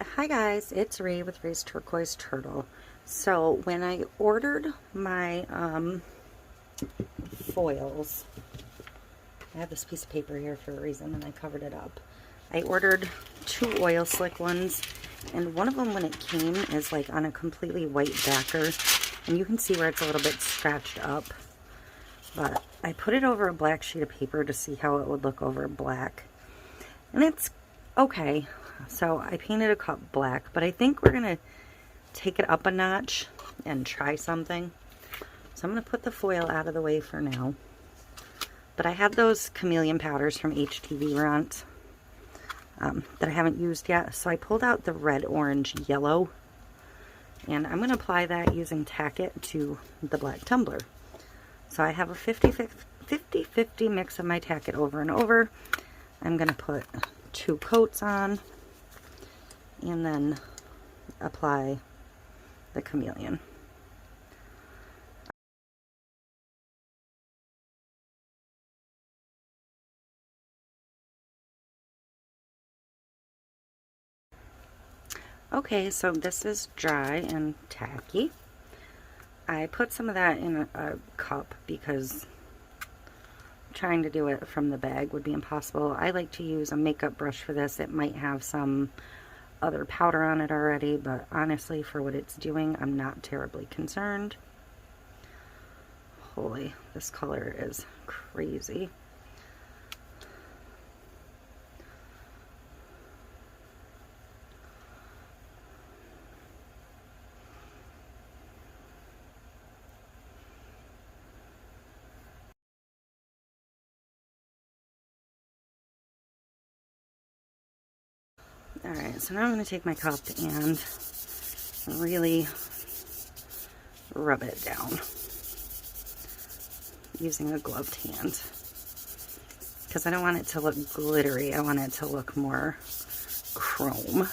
Hi guys, it's Rae with Rae's Turquoise Turtle. So when I ordered my foils, I have this piece of paper here for a reason and I covered it up. I ordered 2 oil slick ones, and one of them when it came is like on a completely white backer, and you can see where it's a little bit scratched up. But I put it over a black sheet of paper to see how it would look over black, and it's okay. So I painted a cup black, but I think we're gonna take it up a notch and try something. So I'm gonna put the foil out of the way for now. But I have those Chameleon powders from HTV Rant that I haven't used yet. So I pulled out the red, orange, yellow, and I'm gonna apply that using Tack It to the black tumbler. So I have a 50-50 mix of my Tack It over and over. I'm gonna put 2 coats on and then apply the Chameleon. Okay, so this is dry and tacky. I put some of that in a cup because trying to do it from the bag would be impossible. I like to use a makeup brush for this. It might have some other powder on it already, but honestly, for what it's doing, I'm not terribly concerned. Holy, this color is crazy. Alright, so now I'm going to take my cup and really rub it down using a gloved hand, because I don't want it to look glittery. I want it to look more chrome.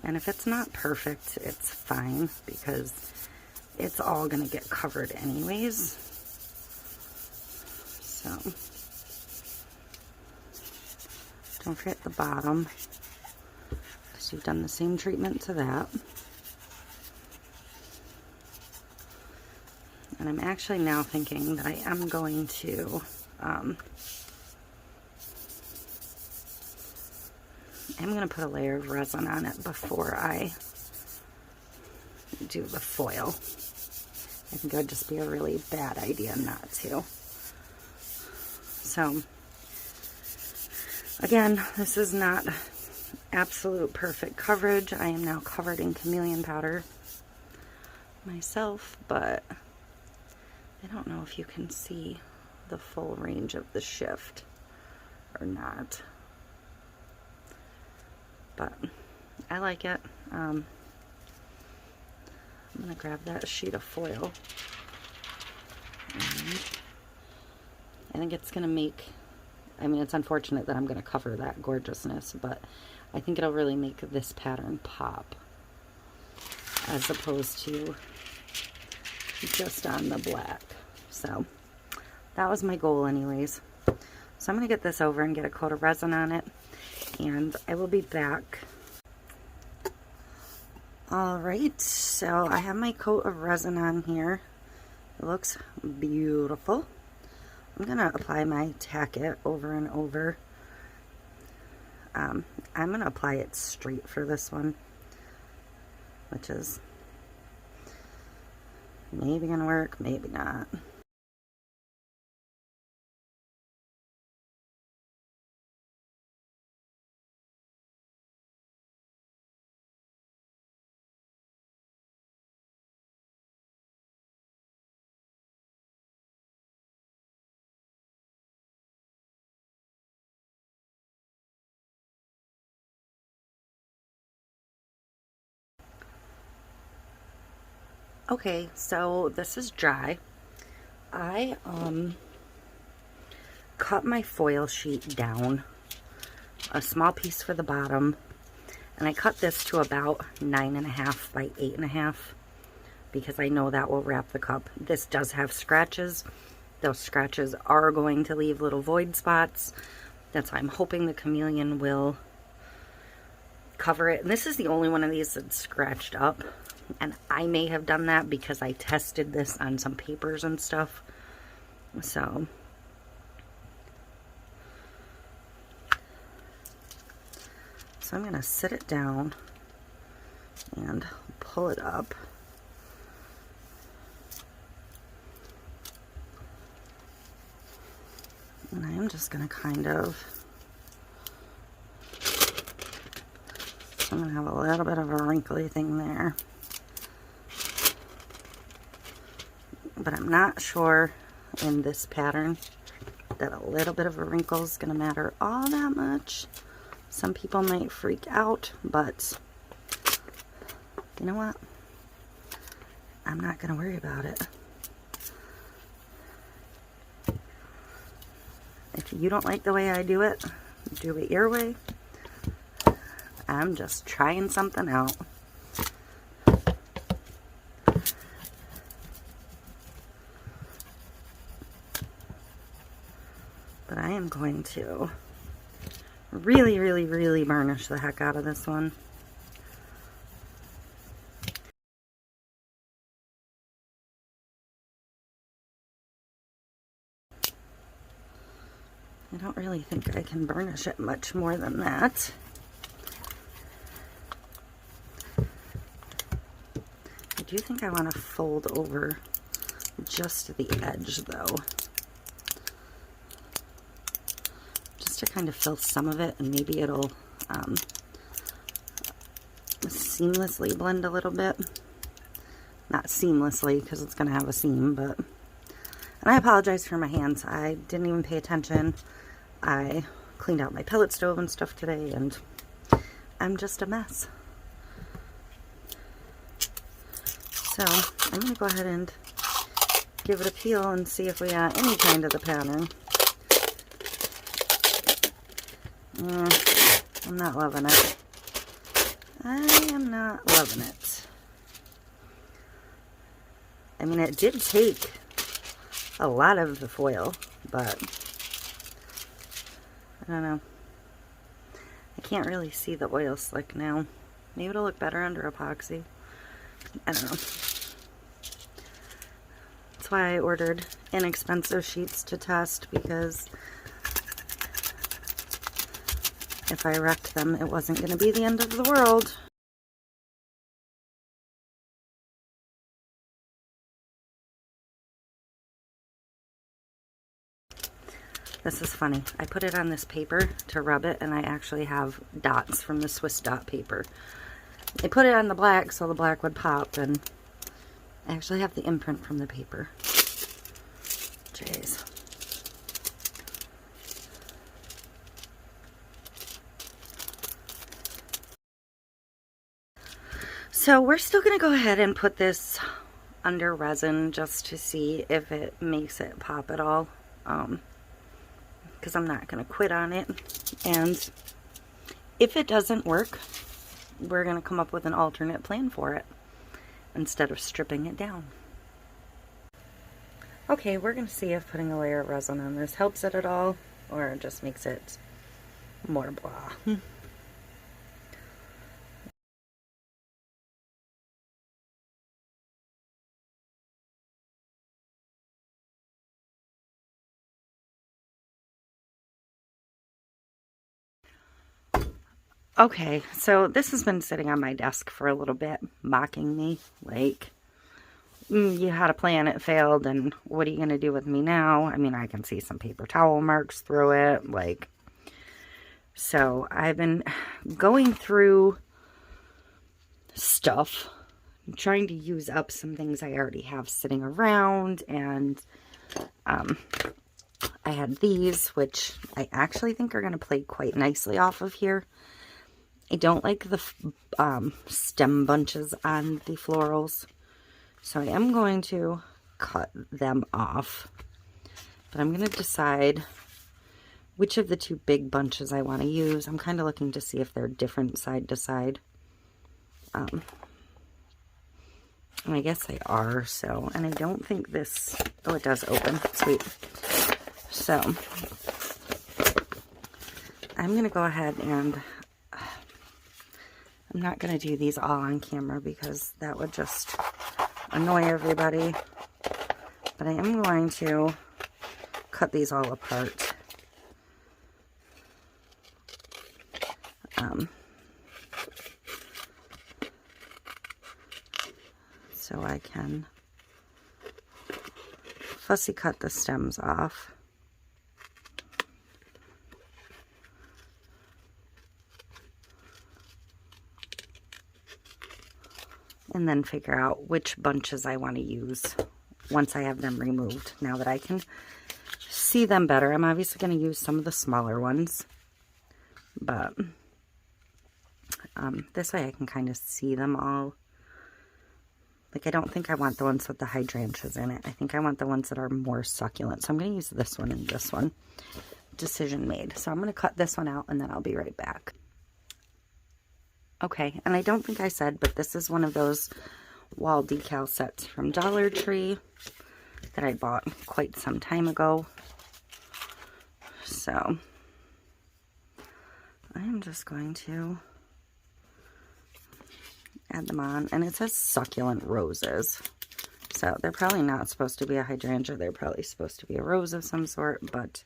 And if it's not perfect, it's fine, because it's all going to get covered anyways. So, don't forget the bottom, because you've done the same treatment to that. And I'm actually now thinking that I am going to I'm going to put a layer of resin on it before I do the foil. I think it would just be a really bad idea not to. So, again, this is not absolute perfect coverage. I am now covered in Chameleon powder myself, but I don't know if you can see the full range of the shift or not. But I like it. I'm going to grab that sheet of foil. And I think it's going to make, I mean, it's unfortunate that I'm going to cover that gorgeousness, but I think it'll really make this pattern pop, as opposed to just on the black. So that was my goal anyways. So I'm going to get this over and get a coat of resin on it, and I will be back. Alright, so I have my coat of resin on here. It looks beautiful. I'm going to apply my Tack It over and over. I'm going to apply it straight for this one, which is maybe going to work, maybe not. Okay, so this is dry. I cut my foil sheet down, a small piece for the bottom, and I cut this to about 9.5 by 8.5 because I know that will wrap the cup. This does have scratches. those scratches are going to leave little void spots. That's why I'm hoping the Chameleon will cover it. And this is the only one of these that's scratched up. And I may have done that because I tested this on some papers and stuff. So I'm going to sit it down and pull it up. And I am just going to kind of, I'm going to have a little bit of a wrinkly thing there. But I'm not sure in this pattern that a little bit of a wrinkle is going to matter all that much. Some people might freak out, but you know what? I'm not going to worry about it. If you don't like the way I do it your way. I'm just trying something out. But I am going to really, really, really burnish the heck out of this one. I don't really think I can burnish it much more than that. I do think I want to fold over just the edge though. Just to kind of fill some of it, and maybe it'll seamlessly blend a little bit. Not seamlessly because it's going to have a seam, but... And I apologize for my hands. I didn't even pay attention. I cleaned out my pellet stove and stuff today, and I'm just a mess. So I'm going to go ahead and give it a peel and see if we got any kind of the pattern. I'm not loving it. I am not loving it. I mean, it did take a lot of the foil, but I don't know. I can't really see the oil slick now. Maybe it'll look better under epoxy. I don't know. That's why I ordered inexpensive sheets to test, because if I wrecked them, it wasn't going to be the end of the world. This is funny. I put it on this paper to rub it, and I actually have dots from the Swiss dot paper. I put it on the black so the black would pop, and I actually have the imprint from the paper. Jeez. So we're still going to go ahead and put this under resin just to see if it makes it pop at all. Because I'm not going to quit on it. And if it doesn't work, we're going to come up with an alternate plan for it instead of stripping it down. Okay, we're going to see if putting a layer of resin on this helps it at all, or it just makes it more blah. Okay, so this has been sitting on my desk for a little bit, mocking me, like, you had a plan, it failed, and what are you going to do with me now? I mean, I can see some paper towel marks through it, like, so I've been going through stuff, trying to use up some things I already have sitting around, and I had these, which I actually think are going to play quite nicely off of here. I don't like the stem bunches on the florals, so I am going to cut them off. But I'm going to decide which of the two big bunches I want to use. I'm kind of looking to see if they're different side to side. And I guess they are, so, and I don't think this, oh, it does open, sweet. So, I'm going to go ahead and, I'm not going to do these all on camera because that would just annoy everybody. But I am going to cut these all apart. So I can fussy cut the stems off. And then figure out which bunches I want to use once I have them removed. Now that I can see them better, I'm obviously going to use some of the smaller ones. But this way I can kind of see them all. Like, I don't think I want the ones with the hydrangeas in it. I think I want the ones that are more succulent. So I'm going to use this one and this one. Decision made. So I'm going to cut this one out and then I'll be right back. Okay, and I don't think I said, but this is one of those wall decal sets from Dollar Tree that I bought quite some time ago. So I'm just going to add them on, and it says succulent roses, so they're probably not supposed to be a hydrangea. They're probably supposed to be a rose of some sort, but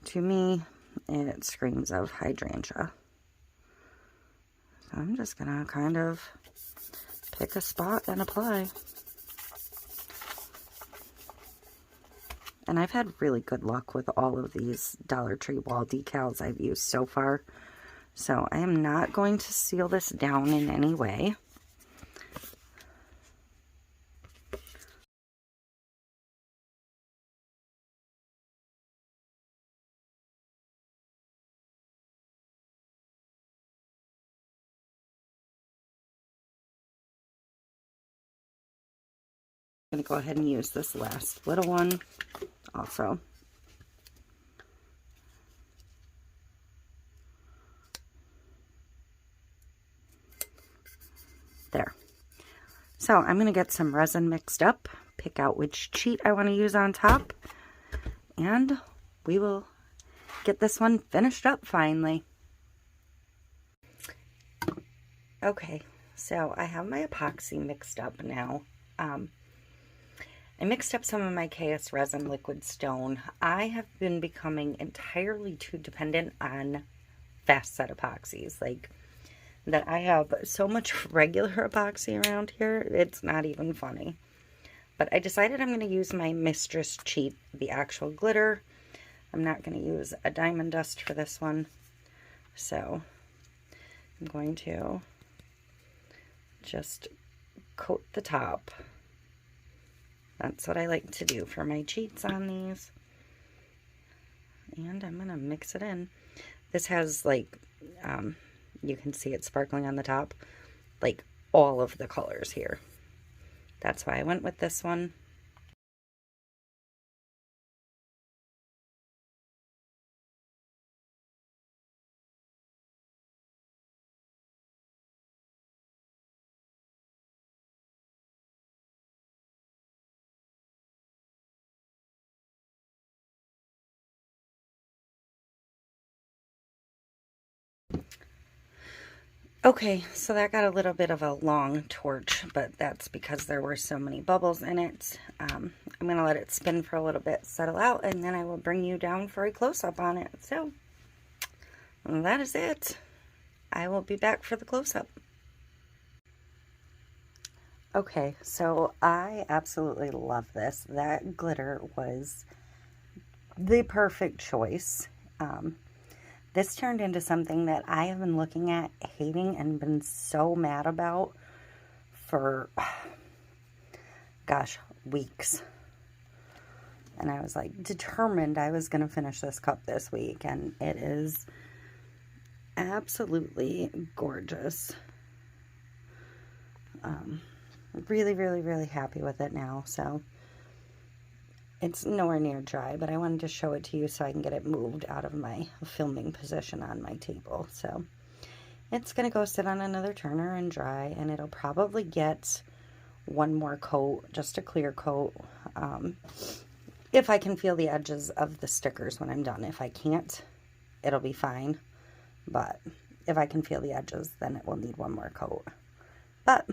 to me it screams of hydrangea. So I'm just gonna kind of pick a spot and apply. And I've had really good luck with all of these Dollar Tree wall decals I've used so far. So I am not going to seal this down in any way. I'm going to go ahead and use this last little one also. There. So I'm going to get some resin mixed up, pick out which cheat I want to use on top, and we will get this one finished up finally. Okay, so I have my epoxy mixed up now. I mixed up some of my KS resin liquid stone. I have been becoming entirely too dependent on fast set epoxies. Like, that I have so much regular epoxy around here, it's not even funny. But I decided I'm going to use my Mistress Cheat, the actual glitter. I'm not going to use a diamond dust for this one. So I'm going to just coat the top. That's what I like to do for my cheats on these. And I'm going to mix it in. This has, like, you can see it sparkling on the top, like all of the colors here. That's why I went with this one. Okay, so that got a little bit of a long torch, but that's because there were so many bubbles in it. I'm going to let it spin for a little bit, settle out, and then I will bring you down for a close-up on it. So, that is it. I will be back for the close-up. Okay, so I absolutely love this. That glitter was the perfect choice. This turned into something that I have been looking at, hating, and been so mad about for, gosh, weeks. And I was like determined I was going to finish this cup this week, and it is absolutely gorgeous. Really, really, really happy with it now. So it's nowhere near dry, but I wanted to show it to you so I can get it moved out of my filming position on my table. So it's going to go sit on another turner and dry, and it'll probably get one more coat, just a clear coat. If I can feel the edges of the stickers when I'm done. If I can't, it'll be fine. But if I can feel the edges, then it will need one more coat. But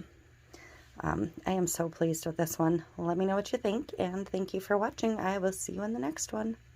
I am so pleased with this one. Let me know what you think, and thank you for watching. I will see you in the next one.